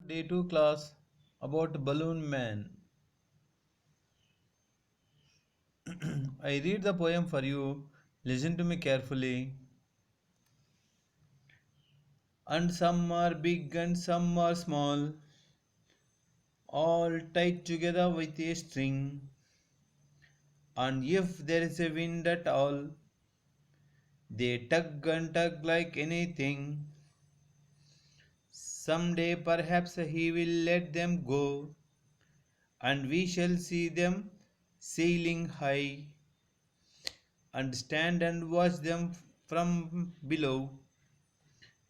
Day 2 class about Balloon Man. I read the poem for you. Listen to me carefully. And some are big and some are small, all tied together with a string. And if there is a wind at all, they tug and tug like anything. Someday perhaps he will let them go, and we shall see them sailing high, and stand and watch them from below.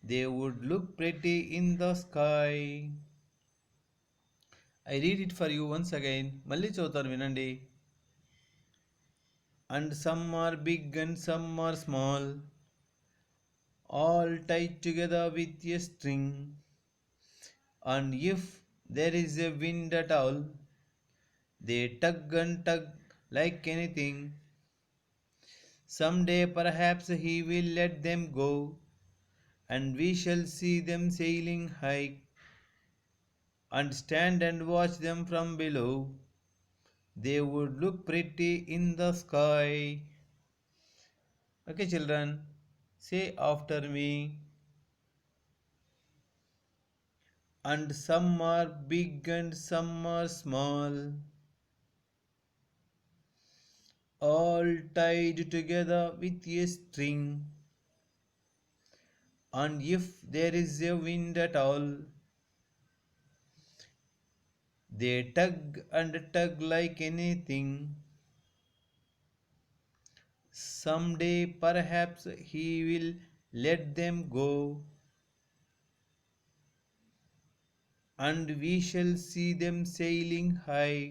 They would look pretty in the sky. I read it for you once again. మళ్ళీ చదువుతాను వినండి. And some are big and some are small, all tied together with a string. And if there is a wind at all, they tug and tug like anything. Someday perhaps he will let them go, and we shall see them sailing high, and stand and watch them from below. They would look pretty in the sky. Okay, children, say after me. And some are big and some are small, all tied together with a string. And if there is a wind at all, they tug and tug like anything. Someday perhaps he will let them go, and we shall see them sailing high,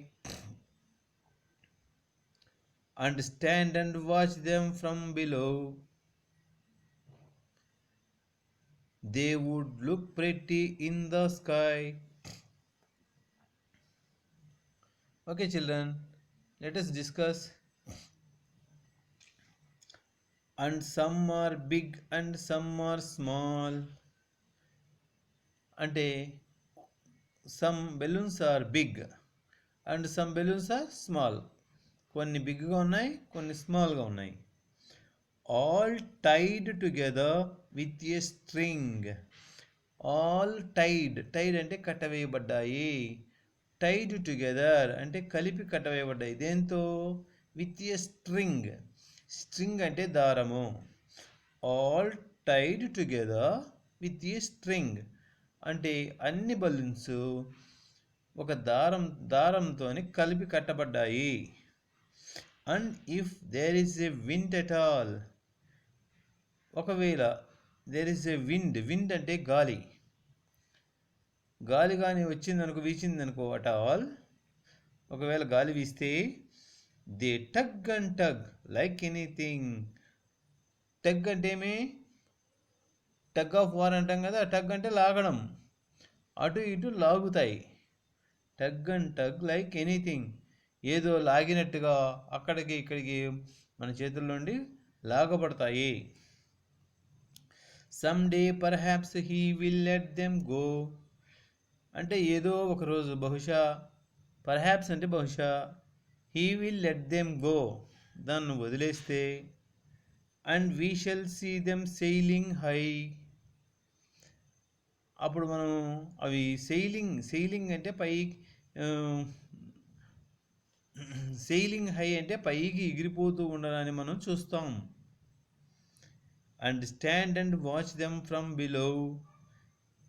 and stand and watch them from below. They would look pretty in the sky. Okay, children, let us discuss. And some are big and some are small. అంటే some balloons are big and some balloons are small. కొన్ని బిగ్గా ఉన్నాయి, కొన్ని స్మాల్గా ఉన్నాయి. All tied together with a string. All Tide అంటే కట్టవేయబడ్డాయి. Tide together అంటే కలిపి కట్టవేయబడ్డాయి. దేంతో? With a string. String అంటే దారము. All tied together with a string అంటే అన్ని బలూన్స్ ఒక దారంతో కలిపి కట్టబడ్డాయి. And if there is a wind at all, ఒకవేళ దేర్ ఈస్ ఎ విండ్ అంటే గాలి. గాలి కానీ వచ్చిందనుకో, వీచిందనుకో అట్ ఆల్, ఒకవేళ గాలి వీస్తే they tug and tug like anything. Tug అంటే ఏమి? టగ్ ఆఫ్ వార్ అంటాం కదా. టగ్ అంటే లాగడం, అటు ఇటు లాగుతాయి. Tug and tug like anything, ఏదో లాగినట్టుగా అక్కడికి ఇక్కడికి మన చేతుల్లో నుండి లాగబడతాయి. Some day perhaps he will let them go అంటే ఏదో ఒకరోజు, బహుశా. పర్హాప్స్ అంటే బహుశా. He will let them go దాన్ని వదిలేస్తే. And we shall see them sailing high అప్పుడు మనం అవి సెయిలింగ్ అంటే పై, సెయిలింగ్ హై అంటే పైకి ఎగిరిపోతూ ఉండడాన్ని మనం చూస్తాం. And stand and watch them from below,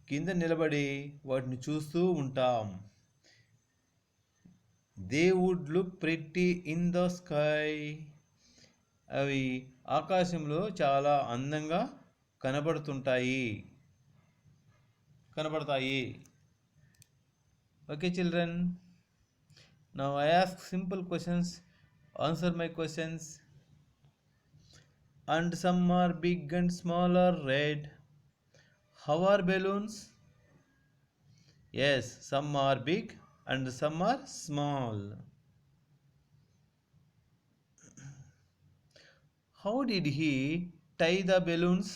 కింద నిలబడి వాటిని చూస్తూ ఉంటాం. They would look pretty in the sky, అవి ఆకాశంలో చాలా అందంగా కనబడతాయి. Okay children, now I ask simple questions. Answer my questions. And some are big and small are red. How are balloons? Yes, some are big and some are small. How did he tie the balloons?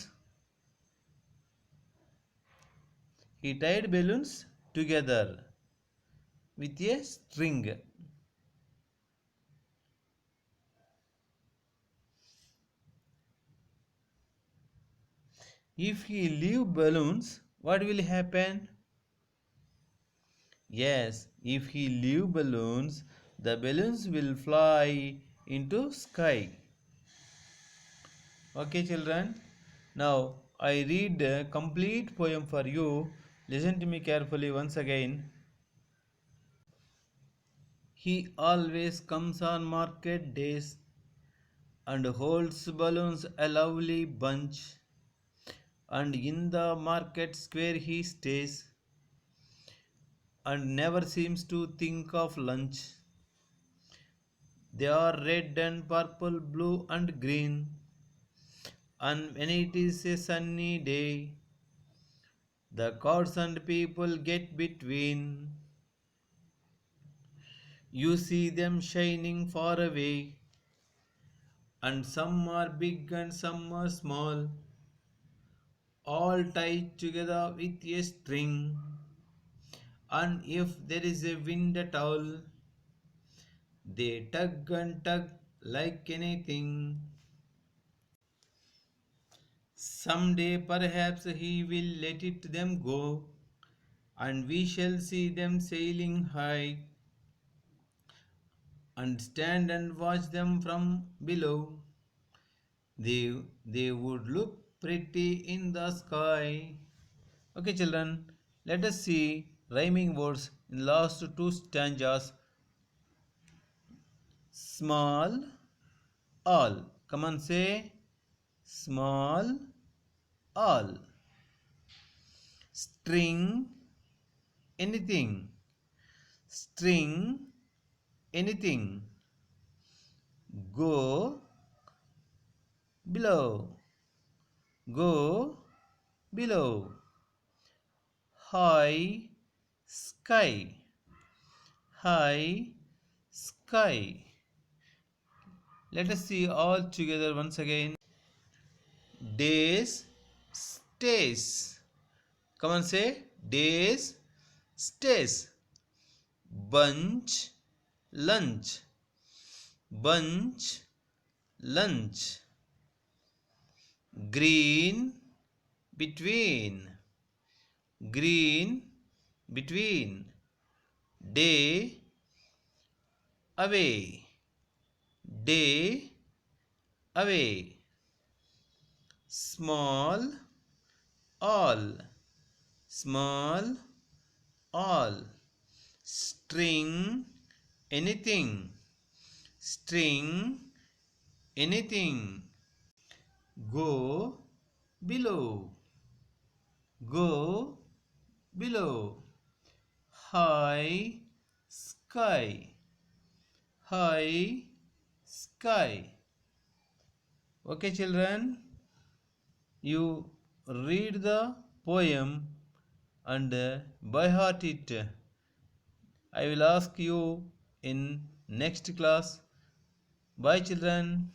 He tied balloons together with a string. If he leave balloons, what will happen? Yes, if he leave balloons, the balloons will fly into sky. Okay, children. Now I read a complete poem for you. Listen to me carefully once again. He always comes on market days and holds balloons a lovely bunch. And in the market square he stays and never seems to think of lunch. They are red and purple, blue and green. And when it is a sunny day, the cars and people get between. You see them shining far away, and some are big and some are small, all tied together with a string. And if there is a wind at all, they tug and tug like anything. Someday perhaps he will let it them go, and we shall see them sailing high, and stand and watch them from below. They would look pretty in the sky. Okay, children, let us see rhyming words in last two stanzas. Small, all. Come on, say small, all. String, anything. String, anything. Go below. Go below. High sky. High sky. Let us see all together once again. Days, stays. Come on, say days, stays. Bunch, lunch. Bunch, lunch. Green, between. Green, between. Day, away. Day, away. Small, all. Small, all. String, anything. String, anything. Go below. Go below. High sky. High sky. Okay, children, you read the poem and by heart it. I will ask you in next class. Bye, children.